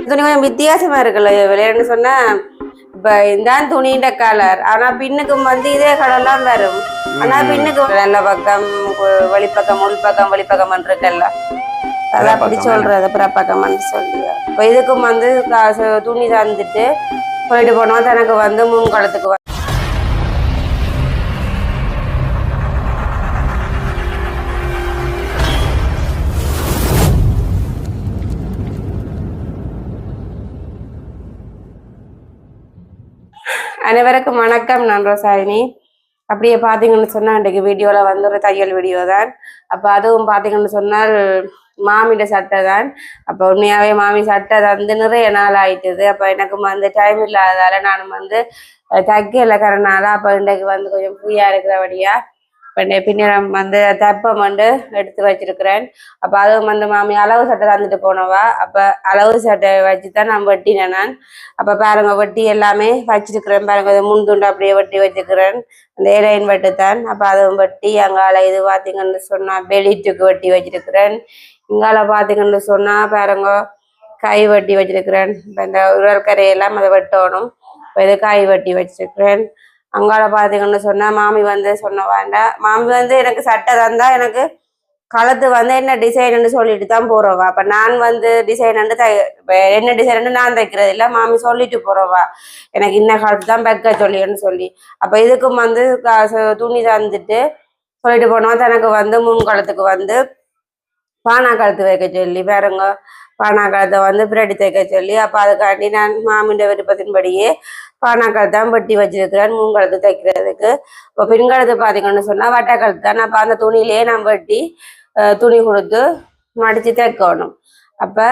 துணி கொஞ்சம் வித்தியாசமா இருக்குல்ல விளையாடுன்னு சொன்னா இப்ப இந்த துணின்ற கலர் ஆனா பின்னுக்கும் வந்து இதே கலர்லாம் வரும். ஆனா பின்னுக்கு நல்ல பக்கம் வெளிப்பக்கம் உள்பக்கம் வெளிப்பக்கம் இருக்குல்ல அதான் அப்படி சொல்றது பிறப்பக்கம்னு சொல்லி இப்ப இதுக்கும் வந்து துணி தந்துட்டு போயிட்டு போனோம் தனக்கு வந்து முன்களத்துக்கு அனைவருக்கும் வணக்கம். நான் ரோசாயினி. அப்படியே பார்த்தீங்கன்னு சொன்னால் இன்றைக்கு வீடியோவில் வந்து ஒரு தையல் வீடியோ தான். அப்போ அதுவும் பார்த்தீங்கன்னு சொன்னால் மாமியோட சட்டை தான். அப்போ உண்மையாகவே மாமி சட்டை வந்து நிறைய நாள் ஆயிட்டுது. அப்போ எனக்கு வந்து டைம் இல்லாததால் நானும் வந்து தைக்கல கரனால அப்போ இன்றைக்கு வந்து கொஞ்சம் ஃப்ரீயாக இருக்கிறபடியா பின்னிடம் வந்து தப்பம் வந்து எடுத்து வச்சிருக்கிறேன். அப்போ அதுவும் வந்து மாமி அளவு சட்டை தந்துட்டு போனவா. அப்போ அளவு சட்டை வச்சு தான் நான் வெட்டினேன் நான். அப்போ பாருங்க வெட்டி எல்லாமே வச்சிருக்கிறேன். பாருங்க முன்துண்டு அப்படியே வெட்டி வச்சுக்கிறேன். அந்த ஏலைன் வெட்டுத்தான். அப்போ அதுவும் வெட்டி அங்கால இது பார்த்தீங்கன்னு சொன்னால் பெலிட்டுக்கு வெட்டி வச்சிருக்கிறேன். இங்கால பார்த்தீங்கன்னு சொன்னால் பாருங்க கை வெட்டி வச்சிருக்கிறேன். இப்போ இந்த உரல்கரையெல்லாம் அதை வெட்டணும். இப்போ இது காய் வெட்டி வச்சிருக்கிறேன். அங்கால பாத்தீங்கன்னு சொன்னா மாமி வந்து சொன்ன வேண்டாம். மாமி வந்து எனக்கு சட்டை தந்தா எனக்கு கழுத்து வந்து என்ன டிசைன்னு சொல்லிட்டு தான் போறவா. அப்ப நான் வந்து டிசைன் என்ன டிசைன் நான் தைக்கிறது இல்லை, மாமி சொல்லிட்டு போறவா எனக்கு இன்ன கழுத்து தான் வைக்க சொல்லின்னு சொல்லி. அப்ப இதுக்கும் வந்து துணி தந்துட்டு சொல்லிட்டு போனோம் தனக்கு வந்து முன் கழுத்துக்கு வந்து பானா கழுத்து வைக்க சொல்லி பாருங்க. பானாக்காலத்தை வந்து பிரட்டி தைக்க சொல்லி அப்போ அதுக்காண்டி நான் மாமின்ற விருப்பத்தின்படியே பானாக்காலத்தை தான் வெட்டி வச்சிருக்கிறேன் மூங்கலத்து தைக்கிறதுக்கு. இப்போ பின்காலத்து பார்த்தீங்கன்னு சொன்னால் வட்டக்கழுத்து தான். அப்போ அந்த துணியிலேயே நான் வெட்டி துணி கொடுத்து மடித்து தைக்கணும். அப்போ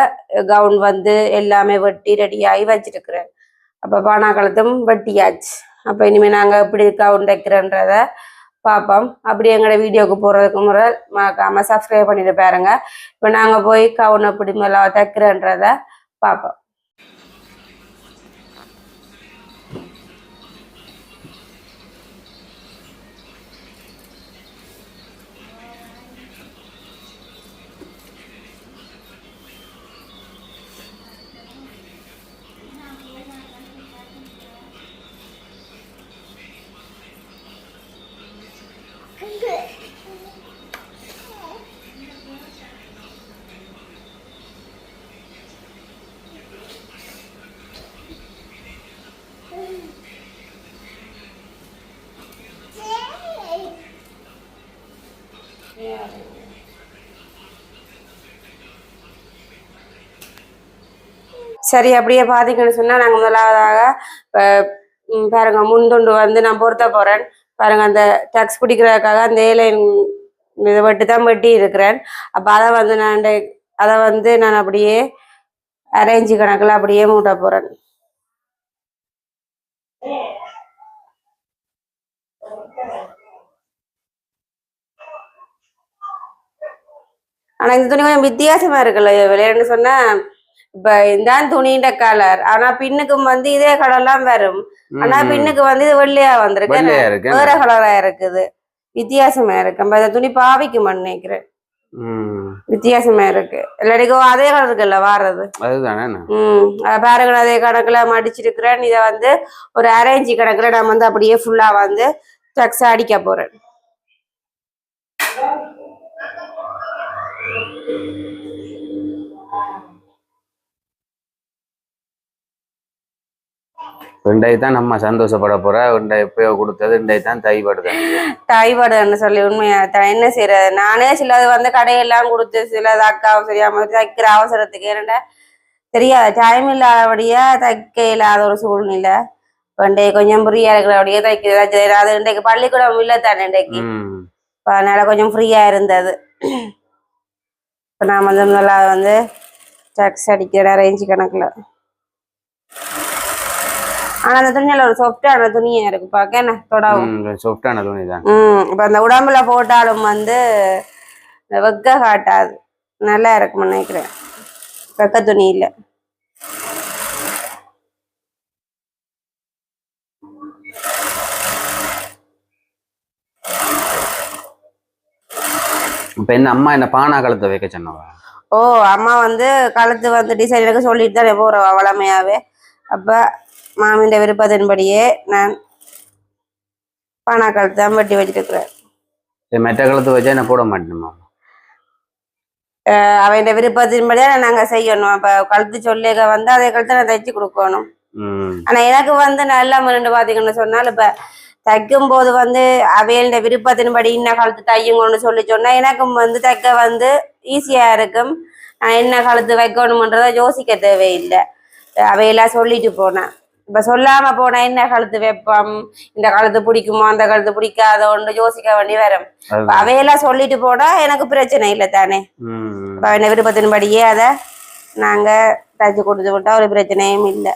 கவுன் வந்து எல்லாமே வெட்டி ரெடியாகி வச்சிருக்கிறேன். அப்போ பானாக்காலத்தும் வெட்டியாச்சு. அப்போ இனிமேல் நாங்கள் எப்படி கவுன் தைக்கிறன்றத பார்ப்போம். அப்படி எங்களோட வீடியோவுக்கு போகிறதுக்கு முறை மறக்காம சப்ஸ்கிரைப் பண்ணிட்டு பாருங்க. இப்போ நாங்கள் போய் கவுன் எப்படி மேலே தைக்கிறன்றத பார்ப்போம். சரி, அப்படியே பார்த்தீங்கன்னு சொன்னால் நாங்கள் முதலாவதாக பாருங்க முன்துண்டு வந்து நான் பொருத்த போகிறேன். பாருங்க அந்த டக்ஸ் பிடிக்கிறதுக்காக அந்த ஏலைன் இதை வெட்டி தான் வெட்டி இருக்கிறேன். அப்போ அதை வந்து நான் அப்படியே அரேஞ்சு கணக்கில் அப்படியே மூட்ட போகிறேன். ஆனால் இந்த துணி கொஞ்சம் வித்தியாசமா இருக்குல்ல விளையாடுன்னு சொன்னா இப்ப இந்த துணின்ற கலர் ஆனா பின்னுக்கும் வந்து இதே கலர்லாம் வரும். ஆனா பின்னுக்கு வந்து இது வெள்ளையா வந்திருக்கு, வேற கலரா இருக்குது, வித்தியாசமா இருக்கு. நம்ம இந்த துணி பாவிக்குமா நினைக்கிறேன், வித்தியாசமா இருக்கு. எல்லாருக்கும் அதே கலர் இருக்குல்ல வாடுறது பாருங்க. அதே கணக்குல மடிச்சிருக்கிறேன். இதை வந்து ஒரு அரேஞ்சி கணக்குல நான் வந்து அப்படியே ஃபுல்லா வந்து டக்ஸ் அடிக்க போறேன். தான் நம்ம சந்தோஷப்பட போற எப்பயோ கொடுத்தது தான் தைப்படுதுன்னு சொல்லி உண்மையா என்ன செய்யறது. நானே சிலது வந்து கடையெல்லாம் கொடுத்து சிலது அக்காவும் சரியாம தைக்கிற அவசரத்துக்கு என்னடா தெரியாது, டைம் இல்லாதபடியா தைக்க இல்லாத ஒரு சூழ்நிலை. இன்றைக்கு கொஞ்சம் ஃப்ரீயா இருக்கிறபடியே தைக்கிறது. அது இன்றைக்கு பள்ளிக்கூடம் இல்லை தானே இன்றைக்கு, அதனால கொஞ்சம் ஃப்ரீயா இருந்தது. இப்போ நான் வந்து நல்லா வந்து டக்ஸ் அடிக்கிற ரேஞ்சு கணக்குல. ஆனா அந்த துணியில ஒரு சாஃப்டான துணியா இருக்கு பாக்க, என்ன தொடாவும் சாஃப்டான துணி தான். இப்ப அந்த உடம்புல போட்டாலும் வந்து வெக்க காட்டாது, நல்லா இருக்கும்னு நினைக்கிறேன். வெக்க துணி இல்ல. இப்ப என்ன அம்மா என்ன பானா கழுத்தை வைக்க சொன்னவா? ஓ அம்மா வந்து கழுத்து வந்து டிசைன் எனக்கு சொல்லிட்டு தானே போகிறவா வளமையாவே. அப்போ மாமின்ற விருப்பத்தின்படியே நான் பானா கழுத்து தான் வெட்டி வச்சிருக்கிறேன். மெட்ட கழுத்து வச்சா என்ன போட மாட்டேனுமா? அவன் விருப்பத்தின்படியே நாங்கள் செய்யணும். அப்போ கழுத்து சொல்லிக்க வந்து அதே கழுத்தை நான் தைச்சு கொடுக்கணும். ஆனால் எனக்கு வந்து நல்ல முரண்டு பார்த்தீங்கன்னு சொன்னால் இப்போ தைக்கும் போது வந்து அவையோட விருப்பத்தின்படி இன்ன கழுத்து தையுங்கன்னு சொல்லி சொன்னால் எனக்கும் வந்து தைக்க வந்து ஈஸியாக இருக்கும். நான் என்ன கழுத்து வைக்கணுமன்றதை யோசிக்க தேவையில்லை. அவையெல்லாம் சொல்லிட்டு போனேன். இப்போ சொல்லாமல் போனேன் என்ன கழுத்து வைப்போம், இந்த கழுத்து பிடிக்குமோ அந்த கழுத்து பிடிக்காதோன்னு யோசிக்க வேண்டி வரும். அவையெல்லாம் சொல்லிட்டு போனா எனக்கு பிரச்சனை இல்லை தானே. இப்போ என்ன விருப்பத்தின்படியே அதை நாங்கள் தைச்சு கொடுத்து விட்டா ஒரு பிரச்சனையும் இல்லை.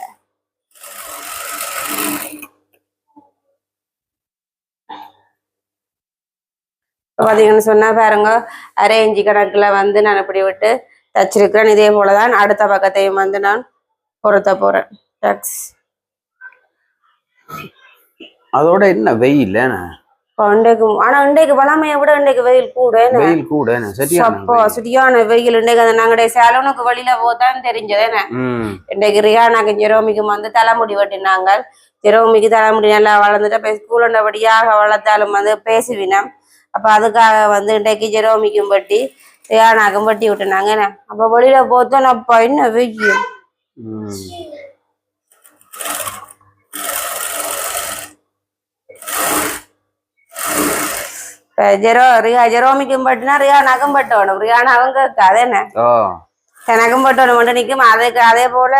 பார்த்தீங்கன்னு சொன்னா பாருங்க, அரை இஞ்சி கணக்குல வந்து நான் இப்படி விட்டு தச்சிருக்கிறேன். இதே போலதான் அடுத்த பக்கத்தையும் வந்து நான் பொருத்த போறேன். அதோட என்ன வெயில் ஆனா இன்றைக்கு வளமையை விட இன்றைக்கு வெயில் கூட சரியான வெயில். இன்றைக்கு அந்த நாங்களுடைய சேலனுக்கு வெளியில போதான் தெரிஞ்சது. இன்றைக்கு ரியானாக்கு ஜெரோமிக்கும் வந்து தலைமுடி வெட்டினாங்க. ஜெரோமிக்கு தலைமுடி நல்லா வளர்ந்துட்டு ஸ்கூலுண்டபடியாக வளர்த்தாலும் வந்து பேசுவினோம். அப்ப அதுக்காக வந்து இன்றைக்கு ஜெரோமிக்கும் வெட்டி ரியானாக்கும் வெட்டி விட்டுனாங்க. அப்ப வெளியில போத்தோம் அப்பா என்ன வெயில். ஜெரோமிக்கும் பட்டுனா ரியானாக்கும் பட்டணும். ரியானாவும் கேட்காது என்ன எனக்கும் பட்டணும் மட்டும் நிற்கும். அதுக்கு அதே போல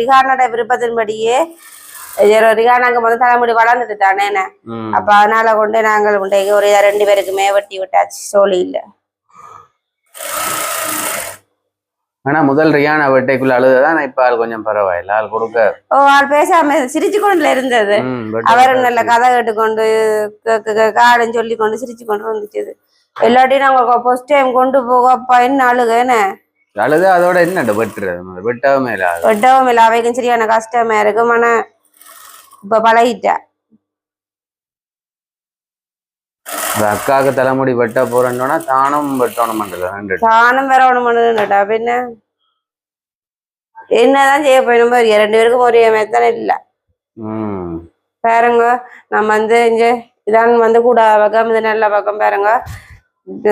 ரிகானோட விருப்பத்தின்படியே ரிகானாக்கு வந்து தலைமுடி வளர்ந்துட்டு தானே என்ன. அப்ப அதனால கொண்டு நாங்கள் கொண்டே ஒரு 2 பேருக்குமே வெட்டி விட்டாச்சு. சோழி இல்ல. ஆனா முதல் ரியானா வெட்டைக்குள்ள அழுதுதான் இப்ப ஆள் கொஞ்சம் பரவாயில்ல. ஆள் கொடுக்க ஆள் பேசாம சிரிச்சு கொண்டுல இருந்தது. அவரும் நல்ல கதை கேட்டுக்கொண்டு காடுன்னு சொல்லி கொண்டு சிரிச்சு கொண்டு வந்துச்சு. எல்லாத்தையும் நாங்க ஃபர்ஸ்ட் டைம் கொண்டு போக அப்பா என்ன அழுகன்னு அழுது. அதோட என்ன வெட்டுறது? வெட்டவும் இல்லை. அவைக்கும் சரியான கஷ்டமா இருக்கும். ஆனா இப்ப பழகிட்டா. அக்காவுக்கு தலைமுடி வெட்ட போறேன்னா தானும் வெட்டணும். தானும் வரணும்டா. பின்ன என்னதான் செய்ய போய் நம்ம 2 பேருக்கும் ஒரே மெத்தனை இல்லை. பாருங்க நம்ம வந்து இங்க இதான் வந்து கூட பக்கம் இது நல்ல பக்கம் பாருங்க.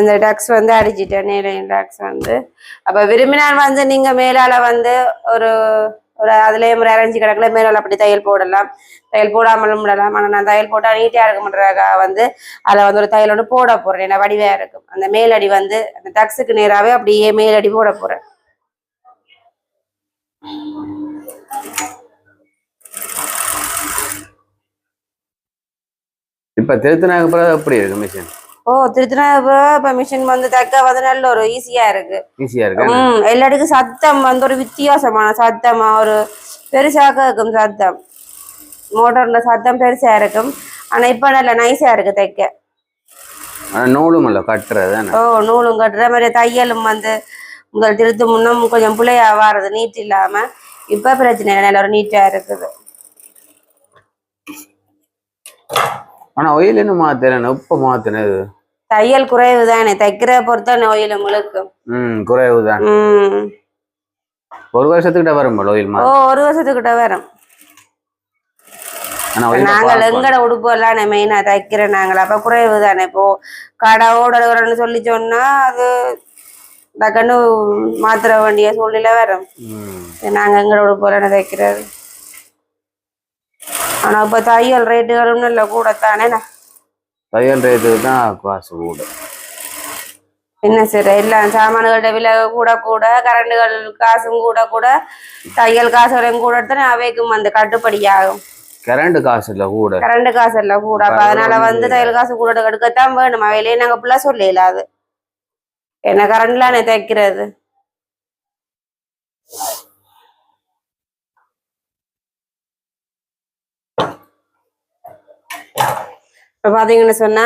இந்த டக்ஸ் வந்து அடிச்சிட்டேன். நீலையும் டக்ஸ் வந்து அப்ப விரும்பினால் வந்து நீங்க மேலால வந்து ஒரு அதுலயே ஒரு 5 கணக்குல மேலால அப்படி தையல் போடலாம். தையல் போடாமலும் விடலாம். ஆனா நான் தையல் போட்டா நீட்டியா இருக்கும்ன்றதுக்காக வந்து அதுல வந்து ஒரு தையல் ஒன்று போட போறேன். ஏன்னா வடிவையா இருக்கும். அந்த மேலடி வந்து அந்த டக்ஸுக்கு நேராவே அப்படியே மேலடி போட போறேன். இப்ப திருத்தினாக்கு பிறகு எப்படி இருக்கு மிஷின்? திருத்தினாக்கு பிறகு இப்ப மிஷின் வந்து தைக்க வந்து நல்ல ஒரு ஈஸியா இருக்கு. எல்லாத்துக்கும் சத்தம் வந்து ஒரு வித்தியாசமான சத்தமா ஒரு பெருசாக இருக்கும். சத்தம் மோட்டர்ல சத்தம் பெருசா இருக்கும். ஆனா இப்ப நல்ல நைஸா இருக்கு தைக்க. நூலும் கட்டுறது. நூலும் கட்டுற மாதிரி தையலும் வந்து முதல் திருத்து முன்னும் கொஞ்சம் பிள்ளையா வாரது நீட் இல்லாம. இப்ப பிரச்சனை இல்லை. நல்ல ஒரு நீட்டா இருக்குது. ஆனா ஒயில் என்ன மாத்தல உப்ப மாத்தினது தையல் குறைவு தானே. தைக்கிற பொறுத்த ஒயில் உங்களுக்கு குறைவு தான். ஒரு வருஷத்துக்கிட்ட வரும் ஒயில். 1 வருஷத்துக்கிட்ட வரும். நாங்கள் எங்கட உடுப்பு எல்லாம் மெயினா தைக்கிற நாங்கள். அப்ப குறைவு தானே. இப்போ கடை ஓடன்னு சொல்லி சொன்னா அது டக்குன்னு மாத்திர வேண்டிய சூழ்நிலை வரும். நாங்க எங்கட உடுப்பு எல்லாம் தைக்கிறது. ஆனா இப்ப தையல் ரேட்டுகளும் நல்ல கூடத்தானே. தையல் ரேட்டு தான் காசு கூட. என்ன சரி எல்லாம் சாமான்களோட விலை கூட கரண்டுகள் காசும் கூட தையல் காசுகளையும் கூட தானே அவைக்கும் வந்து கட்டுப்படியாகும். கரண்ட் காசு இல்ல கூட. அப்ப அதனால வந்து தையல் காசு கூட எடுக்கத்தான் வேணும். அவையிலேயே நாங்க பிள்ளை சொல்லல. அது என்ன கரண்ட்லாம் தைக்கிறது. இப்ப பாத்தீங்கன்னு சொன்னா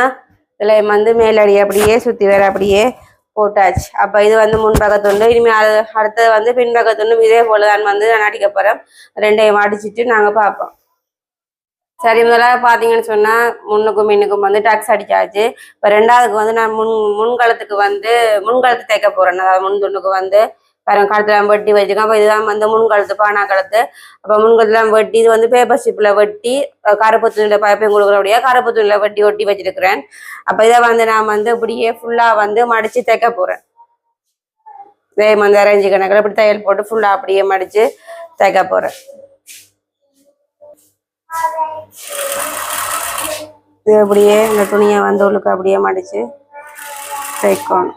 இதுல வந்து மேலடி அப்படியே சுத்தி வேற அப்படியே போட்டாச்சு. அப்ப இது வந்து முன்பக்கத்துண்டு. இனிமேல் அடுத்தது வந்து பின்பக்கத்துண்டும் இதே போலதான் வந்து நான் அடிக்க போறேன். 2ஐயும் அடிச்சுட்டு நாங்க பார்ப்போம். சரி, முதல்ல பாத்தீங்கன்னு சொன்னா முன்னுக்கும் மின்னுக்கும் வந்து டக்ஸ் அடிச்சாச்சு. இப்ப ரெண்டாவதுக்கு வந்து நான் முன்கலத்துக்கு வந்து முன்கலத்து தைக்க போறேன். அதாவது முன்துண்ணுக்கு வந்து பாருங்க கழுத்துல வெட்டி வச்சுக்கேன். அப்ப இதுதான் வந்து முன்கழுத்து பானா கழுத்து. அப்ப முன்கழுத்துலாம் வெட்டி இது வந்து பேப்பர் ஸ்ட்ரிப்ல வெட்டி கருப்பு துணியில பைப்பையும் கொடுக்குறபடியா கருப்பு துணியில வெட்டி ஒட்டி வச்சிருக்கிறேன். அப்ப இதை வந்து நான் வந்து இப்படியே ஃபுல்லா வந்து மடிச்சு தைக்க போறேன். இதே வந்து அரேஞ்சு கணக்கில் இப்படி தையல் போட்டு ஃபுல்லா அப்படியே மடிச்சு தைக்க போறேன். இது அப்படியே இந்த துணியை வந்து உள்ளுக்கு அப்படியே மடிச்சு தைக்கணும்.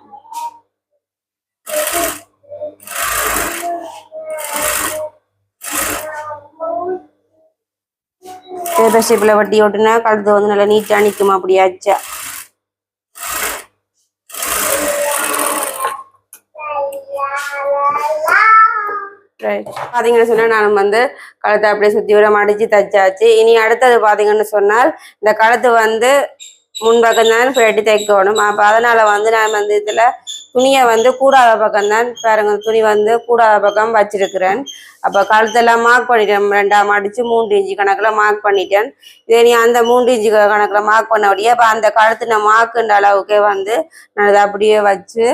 பேப்பர் ஷேப்ல வட்டி ஓட்டுனா கழுத்து வந்து நல்லா நீட்டா நிற்குமா அப்படியாச்சா. பாத்தீங்கன்னு சொன்னா நான் வந்து கழுத்தை அப்படியே சுத்தி விட மடிச்சு தைச்சாச்சு. இனி அடுத்தது பாத்தீங்கன்னு சொன்னால் இந்த கழுத்து வந்து முன்பக்கம் தான் வெட்டி தைக்கணும். அப்ப அதனால வந்து நான் வந்து இதுல துணியை வந்து கூடாத பக்கம் தான் பாருங்க, துணி வந்து கூடாத பக்கம் வச்சிருக்கிறேன். அப்ப கழுத்தெல்லாம் மார்க் பண்ணிட்டேன். 2 அடிச்சு 3 இன்ச்சு கணக்குல மார்க் பண்ணிட்டேன். இதே நீ அந்த 3 இன்ச்சு கணக்குல மார்க் பண்ணபடியே அப்ப அந்த கழுத்து நான் மார்க்குன்ற அளவுக்கே வந்து நான் இதை அப்படியே வச்சு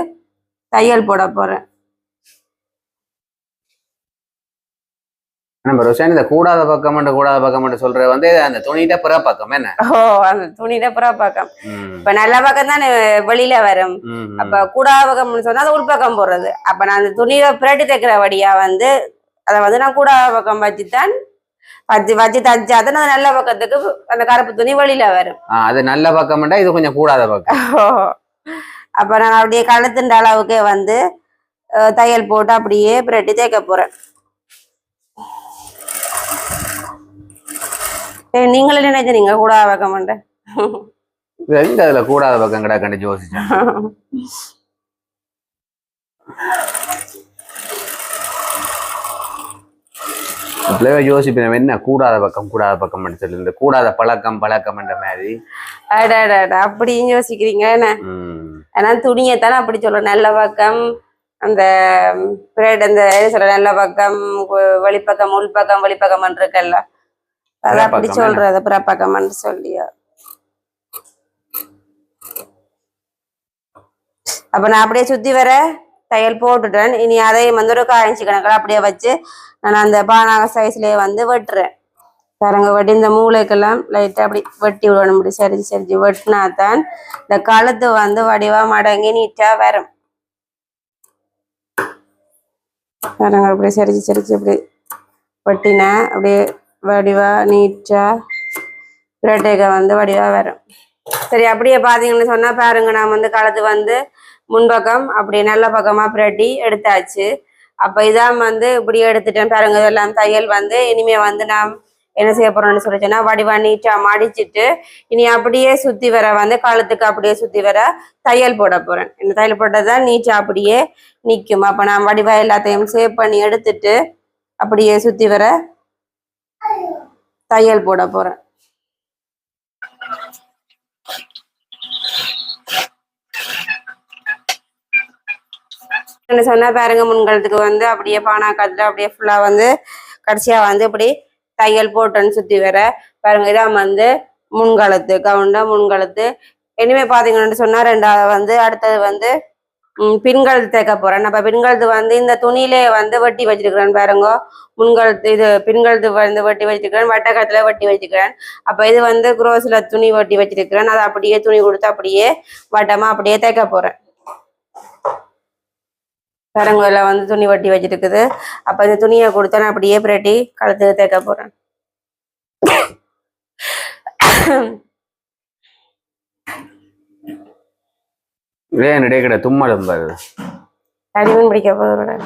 தையல் போட போறேன். நம்ம ரோஷன் இந்த கூடாத பக்கம் சொல்ற வந்து அந்த துணியிட்ட புற பக்கம் என்ன? ஓ, அந்த துணியிட்ட புற பக்கம். இப்ப நல்ல பக்கம் தான் வெளியில வரும். அப்ப கூடாத பக்கம்னு சொன்னா அது உள்பக்கம் போடுறது. அப்ப நான் அந்த துணியில புரட்டி தைக்கிற வழியா வந்து அதை வந்து நான் கூடாத பக்கம் வச்சுதான் வச்சு தச்சாதான் அது நல்ல பக்கத்துக்கு அந்த கருப்பு துணி வெளியில வரும். அது நல்ல பக்கம், இது கொஞ்சம் கூடாத பக்கம். அப்ப நான் அப்படியே கழுத்துன்ற அளவுக்கே வந்து தையல் போட்டு அப்படியே புரட்டி தைக்க போறேன். நீங்களும் நினைச்சீங்க கூடாத பக்கம் அதுல கூடாத பக்கம் கடை கண்டு யோசிச்சேன். யோசிப்பேன் என்ன கூடாத பக்கம் சொல்லி இந்த கூடாத பழக்கம் என்ற மாதிரி அப்படின்னு யோசிக்கிறீங்க என்ன? ஏன்னா துணியைத்தானே அப்படி சொல்றேன். நல்ல பக்கம் அந்த அந்த சொல்ற நல்ல பக்கம் வெளிப்பக்கம் உள்பக்கம் வெளிப்பக்கம் இருக்குல்ல, அதை அப்படி சொல்றது புறப்பக்கம்னு சொல்லியா. அப்ப நான் அப்படியே சுத்தி வர தையல் போட்டுட்டேன். இனி அதையும் வந்து ஒரு 1/4 இன்ச்சு கணக்கில் அப்படியே வச்சு நான் அந்த பானாக சைஸ்லயே வந்து வெட்டுறேன். பாருங்க, வெட்டி இந்த மூளைக்கெல்லாம் லைட்டா அப்படி வெட்டி விடணும். அப்படி சரிச்சு வெட்டினாதான் இந்த கழுத்து வந்து வடிவா மடங்கி நீட்டா வரும். பாருங்க, அப்படியே சரிச்சு அப்படி வெட்டினா அப்படியே வடிவா நீட்டா பிரட்டேக்க வந்து வடிவா வரும். சரி, அப்படியே பாத்தீங்கன்னு சொன்னா பாருங்க, நான் வந்து கழுத்து வந்து முன்பக்கம் அப்படியே நல்ல பக்கமா பிரட்டி எடுத்தாச்சு. அப்ப இதான் வந்து இப்படி எடுத்துட்டேன் பாருங்க. இதெல்லாம் தையல் வந்து இனிமே வந்து நான் என்ன செய்ய போறேன்னு சொல்லிச்சேன்னா வடிவா நீட்டா மடிச்சிட்டு இனி அப்படியே சுத்தி வர வந்து கழுத்துக்கு அப்படியே சுத்தி வர தையல் போட போறேன். இந்த தையல் போட்டதான் நீட்டா அப்படியே நிற்கும். அப்ப நான் வடிவா எல்லாத்தையும் சேவ் பண்ணி எடுத்துட்டு அப்படியே சுத்தி வர தையல் போட போறேன். சொன்னா பாருங்க, முன்கழுத்துக்கு வந்து அப்படியே பானாக்காத்துல அப்படியே ஃபுல்லா வந்து கடைசியா வந்து இப்படி தையல் போட்டேன்னு சுத்தி வர பாருங்க. இதான் வந்து முன்கழுத்து கவுண்டா முன்கழுத்து. இனிமே பாத்தீங்கன்னு சொன்னா ரெண்டாவது வந்து அடுத்தது வந்து பின்கழுத்து தைக்க போறேன். நம்ம பின்கழுத்து வந்து இந்த துணியிலே வந்து வெட்டி வச்சிருக்கிறேன் பாருங்க. முன்கழுத்து இது பின்கழுத்து வந்து வெட்டி வச்சிருக்கிறேன், வட்டக்கத்துல வெட்டி வச்சிருக்கிறேன். அப்ப இது வந்து குரோஸ்ல துணி வெட்டி வச்சிருக்கிறேன். அதை அப்படியே துணி கொடுத்து அப்படியே வட்டமா அப்படியே தைக்க போறேன். பாருங்கல வந்து துணி வட்டி வச்சிருக்குது. அப்ப இந்த துணியை கொடுத்தா நான் அப்படியே பிரட்டி கழுத்து தைக்க போறேன். கிடை தும்மலும் பாரு, தடிமன் பிடிக்க போதும்.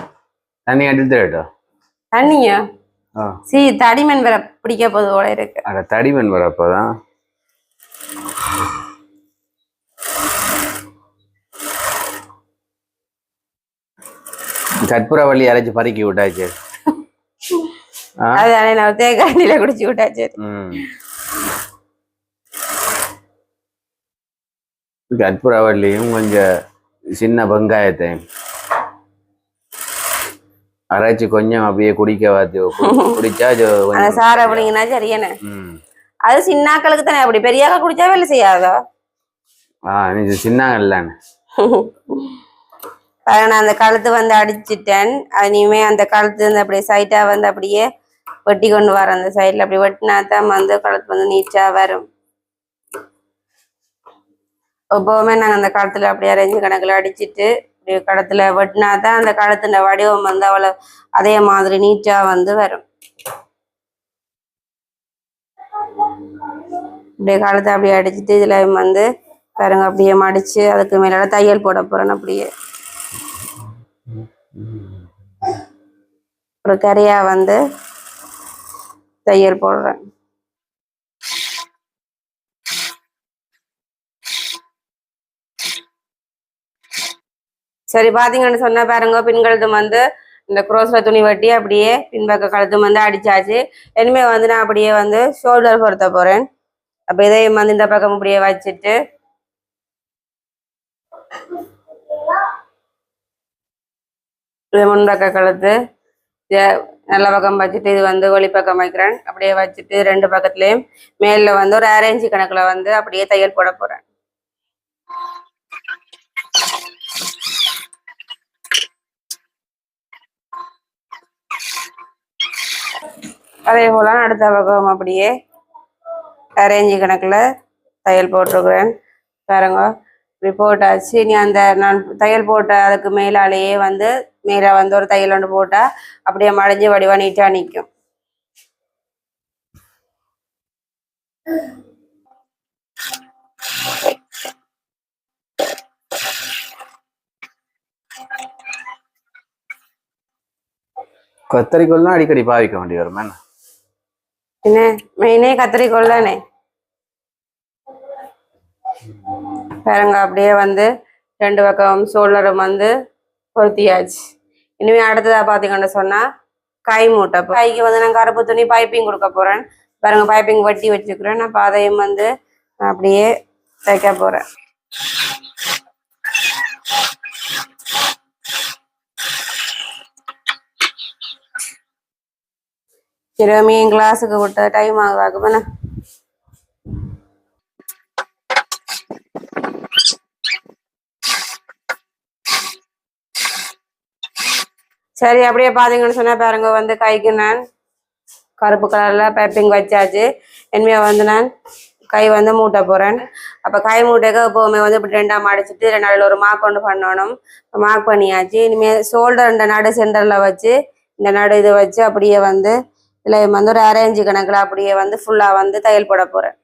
தண்ணி அடித்து தண்ணியா தடிமன் வர பிடிக்க போது போல இருக்கு. அட தடிமன் வரப்போதான் கற்பூரவள்ளி அரைச்சு பறிக்கி விட்டாச்சு. அதானே நான் தேங்காயில குடிச்சு விட்டாச்சு. கற்பூரவள்ளியும் கொஞ்சம் சின்ன வெங்காயத்தையும் அரைச்சு கொஞ்சம் அப்படியே குடிக்க வாத்து குடிச்சா சார அப்படிங்கன்னா சரியான அது சின்னாக்களுக்கு தானே, அப்படி பெரியாக்க குடிச்சா வேலை செய்யாதோ. நீ சின்னாங்கல்லான்னு நான் அந்த கழுத்து வந்து அடிச்சிட்டேன். இனிமே அந்த கழுத்து வந்து அப்படியே சைட்டா வந்து அப்படியே வெட்டி கொண்டு வரேன். அந்த சைட்ல அப்படி வெட்டினா தான் வந்து கழுத்து வந்து நீட்டா வரும். எப்பவுமே நாங்கள் அந்த கழுத்துல அப்படியே அரேஞ்சு கணக்கில் அடிச்சுட்டு இப்படி கழுத்துல வெட்டினா தான் அந்த கழுத்துல வடிவம் வந்து அவ்வளோ அதே மாதிரி நீட்டா வந்து வரும். அப்படியே கழுத்தை அப்படியே அடிச்சுட்டு இதுல வந்து பாருங்க அப்படியே மடிச்சு அதுக்கு மேல தையல் போட போறேன். அப்படியே ஒரு கரையா வந்து தையல் போடுறேன். சரி பாத்தீங்கன்னு சொன்னா பாருங்க, பின்கழுத்தும் வந்து இந்த குரோஸ்ல துணி வெட்டி அப்படியே பின்பக்க கழுத்தும் வந்து அடிச்சாச்சு. இனிமே வந்து நான் அப்படியே வந்து ஷோல்டர் பொருத்த போறேன். அப்ப இதையும் வந்து இந்த பக்கம் அப்படியே வச்சுட்டு முன்பக்க கழுத்து நல்ல பக்கம் வச்சுட்டு இது வந்து வெளிப்பக்கம் வைக்கிறேன். அப்படியே வச்சுட்டு ரெண்டு பக்கத்துலயும் மேல வந்து ஒரு அரேஞ்சு கணக்குல வந்து அப்படியே தையல் போட போறேன். அதே போல அடுத்த பக்கம் அப்படியே அரேஞ்சு கணக்குல தையல் போட்டிருக்கிறேன். பாருங்க இப்படி போட்டாச்சு. இனி அந்த நான் தையல் போட்ட அதுக்கு மேலாலேயே வந்து மேலே வந்து ஒரு தையல் ஒன்று போட்டா அப்படியே மடிஞ்சு வடிவா நீட்டா நிற்கும். கத்தரிக்கோல்லாம் அடிக்கடி பாவிக்க வேண்டி வரும் என்ன மெயினே கத்திரிக்கோள் தானே. பாருங்க அப்படியே வந்து ரெண்டு பக்கம் ஷோல்டரும் வந்து பொருத்தியாச்சு. இனிமே அடுத்ததா பாத்தீங்கன்னு சொன்னா கை மூட்டை. கைக்கு வந்து நான் கருப்பு துணி பைப்பிங் கொடுக்க போறேன். பாருங்க பைப்பிங் வெட்டி வச்சுக்கிறேன். அப்ப அதையும் வந்து அப்படியே தைக்க போறேன். சரி என் கிளாஸுக்கு விட்ட டைம் ஆகுதாக்குப்பண்ண. சரி அப்படியே பாத்தீங்கன்னு சொன்னா பாருங்க வந்து கைக்கு நான் கருப்பு கலர்ல பைப்பிங் வச்சாச்சு. இனிமே வந்து நான் கை வந்து மூட்ட போறேன். அப்ப கை மூட்டைக்கு எப்பவுமே வந்து இப்படி ரெண்டா மடிச்சிட்டு ரெண்டு ஒரு மார்க் கொண்டு பண்ணணும். மார்க் பண்ணியாச்சு. இனிமே ஷோல்டர் இந்த நடு சென்டர்ல வச்சு இந்த நடு இதை வச்சு அப்படியே வந்து இதுல வந்து ஒரு அரேஞ்சு கணக்குல அப்படியே வந்து ஃபுல்லா வந்து தையல் போட போறேன்.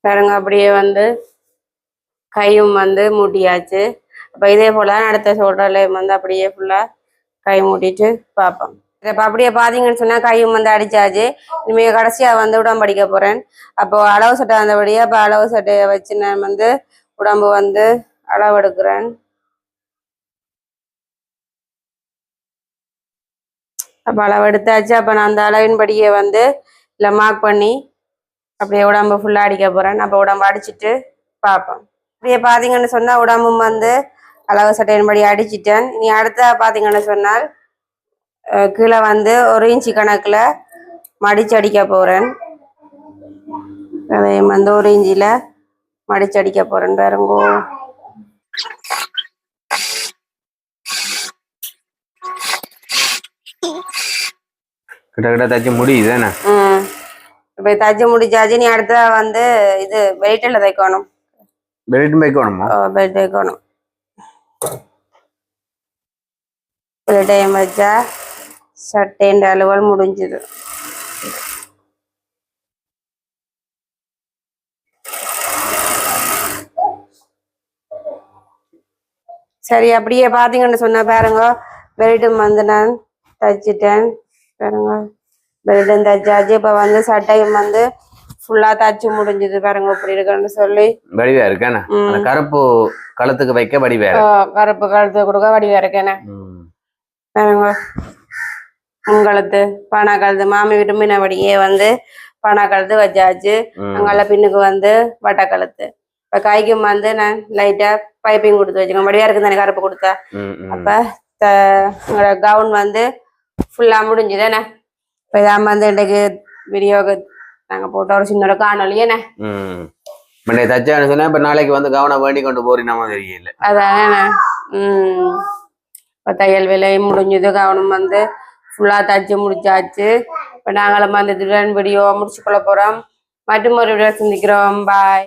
பாருங்க அப்படியே வந்து கையும் வந்து மூட்டியாச்சு. அப்ப இதே போல அடுத்த ஷோல்டர்லயும் வந்து அப்படியே ஃபுல்லா கை மூட்டிட்டு பார்ப்போம். இப்ப அப்படியே பாத்தீங்கன்னு சொன்னா கையும் வந்து அடிச்சாச்சு. இனிமே கடைசியா வந்து உடம்பு அடிக்க போறேன். அப்போ அளவு சட்டை வந்தபடியே அப்ப அளவு சட்டையை வச்சு நான் வந்து உடம்பு வந்து அளவு எடுக்கிறேன். அப்ப அளவு எடுத்தாச்சு. அப்ப நான் அந்த அளவின்படியே வந்து இல்லை மார்க் பண்ணி அப்படியே உடம்பு ஃபுல்லா அடிக்க போறேன். அப்ப உடம்பு அடிச்சுட்டு பார்ப்போம். அப்படியே பாத்தீங்கன்னு சொன்னா உடம்பும் வந்து அளவு சட்டையின்படி அடிச்சிட்டேன். இனி அடுத்த பாத்தீங்கன்னு சொன்னால் கீழே வந்து ஒரு இன்ச்சு கணக்குல மடிச்சு அடிக்க போறேன். அதையும் வந்து ஒரு இஞ்சில மடிச்சு அடிக்க போறேன். பாருங்கோ கிட்ட கிட்ட தச்சு முடியுது. இப்ப தச்சு முடிச்சாச்சு. நீ அடுத்த வந்து இது பெல்ட்ல தைக்கணும். பெல்ட் வைக்கணுமா? பெல்ட் வைக்கணும். பெல்ட்டையும் வச்சா சட்டைன்ற அளவுகள் முடிஞ்சுது. சரி அப்படியே பாத்தீங்கன்னு சொன்ன பாருங்க பெல்ட்டும் வந்து நான் தைச்சிட்டேன். பாருங்க பெல்ட்டும் தைச்சாச்சு. இப்ப வந்து சட்டையும் வந்து ஃபுல்லா தச்சு முடிஞ்சது. பாருங்க இப்படி இருக்குன்னு சொல்லி வடிவா இருக்கேண்ணா. கருப்பு கழுத்துக்கு வைக்க வடிவா, கருப்பு கழுத்து கொடுக்க வடிவா இருக்கேண்ணே. பாருங்க முன்கழுத்து பணா கழுத்து மாமி வீட்டு மீனபடியே வந்து பணா கழுத்து வச்சாச்சு. அங்கால பின்னுக்கு வந்து வட்ட கழுத்து. இப்போ கைக்கும் வந்து நான் லைட்டாக பைப்பிங் கொடுத்து வச்சுக்கோங்க வடிவாக இருக்குது தானே கருப்பு கொடுத்தா அப்போ எங்களோட கவுன் வந்து ஃபுல்லாக முடிஞ்சுதானே இப்போ இதான் வந்து இன்றைக்கு வீடியோவுக்கு நாங்கள் போட்ட ஒரு சின்னோட காணொலியேண்ணே முன்னே தச்சான்னு சொன்னா இப்ப நாளைக்கு வந்து கவனம் வேண்டி கொண்டு போறீங்க தெரியல அதானே இப்போ தையல் வேலை முடிஞ்சது கவனம் வந்து ஃபுல்லாக தச்சு முடிச்சாச்சு இப்போ நாங்களும் வந்து இதுடன் வீடியோ முடிச்சுக்கொள்ள போகிறோம் மற்றும் ஒரு வீடியோ சந்திக்கிறோம் பாய்